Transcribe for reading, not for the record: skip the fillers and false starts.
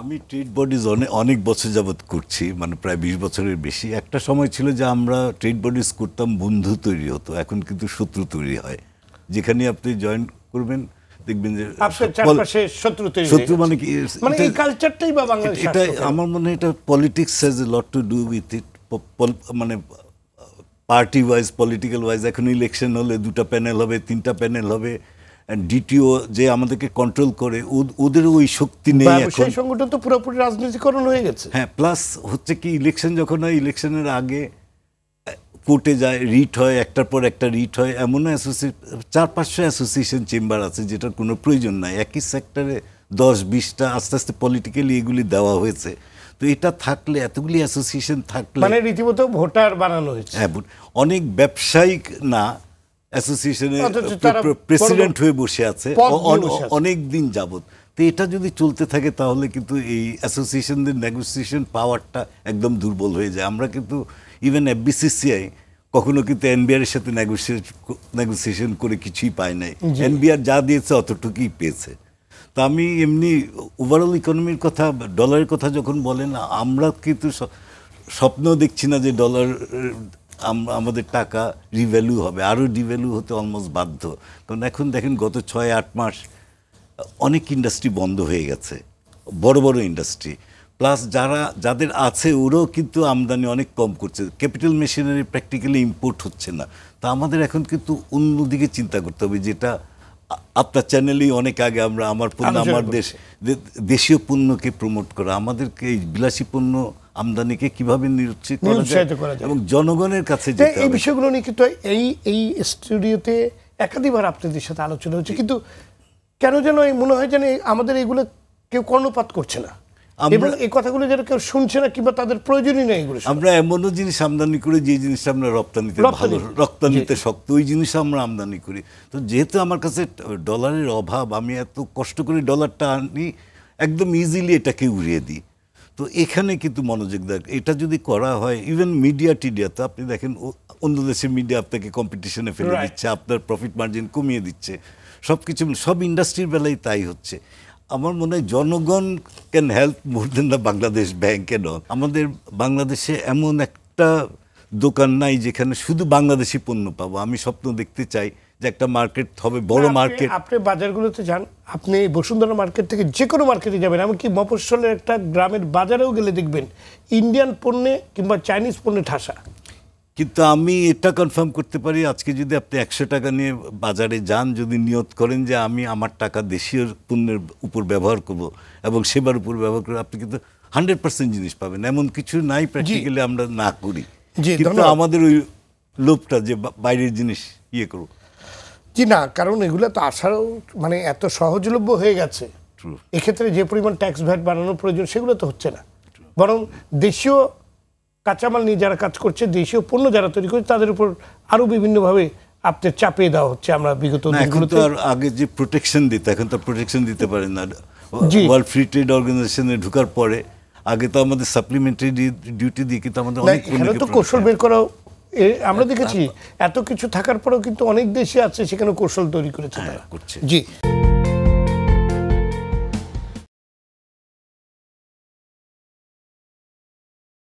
আমি trade bodies অনেক বছর যাবৎ করছি, মানে প্রায় 20 বছরের বেশি। একটা সময় ছিল যে আমরা ট্রেড বডিজ করতাম, বন্ধু তৈরি হতো, এখন কিন্তু শত্রু তৈরি হয়। যেখানে আপনি জয়েন করবেন দেখবেন যে শত্রু মানে কি, এই কালচারটাই বা বাংলাদেশে এটা আমার মনে হয় এটা politics has a lot to do with it. মানে পার্টি ওয়াইজ, পলিটিক্যাল ওয়াইজ এখন ইলেকশন হলে 2টা প্যানেল হবে, 3টা প্যানেল হবে, ডিটিও যে আমাদেরকে কন্ট্রোল করে ওদেরও ওই শক্তি নেই এখন। সেই সংগঠন তো পুরোপুরি রাজনীতিকরণ হয়ে গেছে। হ্যাঁ, প্লাস হচ্ছে কি ইলেকশন যখন হয়, ইলেকশনের আগে কোর্টে যায়, রিট হয়, একটার পর একটা রিট হয়। এমনও 400-500 অ্যাসোসিয়েশন চেম্বার আছে যেটার কোনো প্রয়োজন নাই। একই সেক্টরে 10-20টা আস্তে আস্তে পলিটিক্যালি এগুলি দেওয়া হয়েছে। তো এটা থাকলে, এতগুলি অ্যাসোসিয়েশন থাকলে মানে রীতিমতো ভোটার বানানো হয়েছে। হ্যাঁ, অনেক ব্যবসায়িক না অ্যাসোসিয়েশনের প্রেসিডেন্ট হয়ে বসে আছে অনেক দিন যাবত। তো এটা যদি চলতে থাকে তাহলে কিন্তু এই অ্যাসোসিয়েশনদের নেগোসিয়েশন পাওয়ারটা একদম দুর্বল হয়ে যায়। আমরা কিন্তু ইভেন এফবিসিসিআই কখনো কিন্তু এনবিআর এর সাথে নেগোসিয়েশন করে কিছুই পায় নাই। এনবিআর যা দিয়েছে অতটুকুই পেয়েছে। তা আমি এমনি ওভারঅল ইকোনমির কথা, ডলারের কথা যখন বলেন, আমরা কিন্তু স্বপ্ন দেখছি না যে ডলার, আমাদের টাকা রিভ্যালু হবে। আরও রিভ্যালু হতে অলমোস্ট বাধ্য। কারণ এখন দেখেন গত 6-8 মাস অনেক ইন্ডাস্ট্রি বন্ধ হয়ে গেছে, বড় বড় ইন্ডাস্ট্রি। প্লাস যাদের আছে ওরাও কিন্তু আমদানি অনেক কম করছে। ক্যাপিটাল মেশিনারি প্র্যাকটিক্যালি ইম্পোর্ট হচ্ছে না। তা আমাদের এখন কিন্তু অন্যদিকে চিন্তা করতে হবে, যেটা আপনার চ্যানেলেই অনেক আগে আমরা আমার পণ্য, আমার দেশীয় পণ্যকে প্রমোট করা, আমাদেরকে এই বিলাসী পণ্য আমদানিকে কিভাবে নিরুৎসাহিত করা যায় এবং জনগণের কাছে যেতে হবে। এই বিষয়গুলো নিয়ে কিন্তু এই স্টুডিওতে একাধিকবার আপনাদের সাথে আলোচনা হচ্ছে, কিন্তু কেন যেন মনে হয় যেন আমাদের এগুলো কেউ কর্ণপাত করছে না, এবং এই কথাগুলো যেন কেউ শুনছে না, কিংবা তাদের প্রয়োজনই নেই এগুলো। আমরা এমনও জিনিস আমদানি করি যে জিনিসটা আমরা রপ্তানিতে শক্ত, ওই জিনিস আমরা আমদানি করি। তো যেহেতু আমার কাছে ডলারের অভাব, আমি এত কষ্ট করে ডলারটা আনি, একদম ইজিলি এটাকে উড়িয়ে দিই। তো এখানে কিন্তু মনোযোগ দেয়। এটা যদি করা হয়, ইভেন মিডিয়া টিডিয়া, তো আপনি দেখেন অন্য দেশের মিডিয়া আপনাকে কম্পিটিশনে ফেলে দিচ্ছে, আপনার প্রফিট মার্জিন কমিয়ে দিচ্ছে, সব কিছু, সব ইন্ডাস্ট্রির বেলায় তাই হচ্ছে। আমার মনে হয় জনগণ can help more than the Bangladesh Bank কেন। আমাদের বাংলাদেশে এমন একটা দোকান নাই যেখানে শুধু বাংলাদেশি পণ্য পাবো। আমি স্বপ্ন দেখতে চাই যে একটা মার্কেট হবে, বড় মার্কেট। আপনি বাজারগুলোতে যান, আপনি বসুন্ধরা মার্কেট থেকে যে কোনো মার্কেটে যাবেন, এমনকি মফস্বলের একটা গ্রামের বাজারেও গেলে দেখবেন ইন্ডিয়ান পণ্যে কিংবা চাইনিজ পণ্যে ঠাসা। কিন্তু আমি এটা কনফার্ম করতে পারি, আজকে যদি আপনি 100 টাকা নিয়ে বাজারে যান, যদি নিয়ত করেন যে আমি আমার টাকা দেশীয় পণ্যের উপর ব্যবহার করব এবং সেবার উপর ব্যবহার করবো, আপনি কিন্তু 100% জিনিস পাবেন। এমন কিছু নাই প্র্যাকটিক্যালি আমরা না করি, কিন্তু আমাদের ওই লোভটা যে বাইরের জিনিস ইয়ে করবো। জি না, কারণ এগুলো তো আসারও মানে এত সহজলভ্য হয়ে গেছে, এক্ষেত্রে যে পরিমাণ ট্যাক্স ভ্যাট বানানোর প্রয়োজন সেগুলো তো হচ্ছে না। বরং দেশীয় কাঁচামাল নিয়ে যারা কাজ করছে, দেশীয় পণ্য যারা তৈরি করছে, তাদের উপর আরো বিভিন্নভাবে আপনার চাপিয়ে দেওয়া হচ্ছে। আমরা বিগত দিনগুলোতে আগে যে প্রোটেকশন দিতে, এখন তো প্রোটেকশন দিতে পারেন না। ওয়ার্ল্ড ফ্রি ট্রেড অর্গানাইজেশনে ঢোকার পরে আগে তো আমাদের সাপ্লিমেন্টারি ডিউটি দিয়ে কিন্তু আমাদের অনেক কৌশল বের করা আমরা দেখেছি। এত কিছু থাকার পরেও কিন্তু অনেক দেশে আছে সেখানে কৌশল তৈরি করেছে তারা। জি।